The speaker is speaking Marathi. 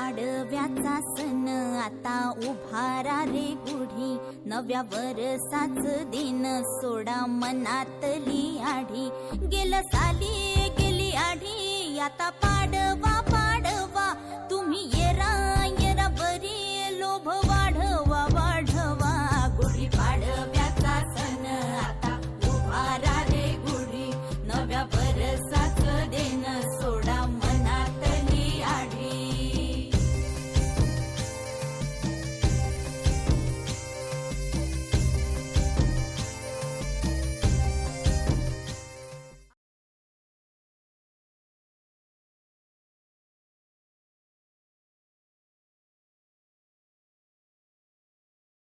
पाडव्याचा सण आता उभारा रे गुढी, नव्या वरसाच दिन सोडा मनातली आढी. गेलं साली गेली आढी, आता पाडवा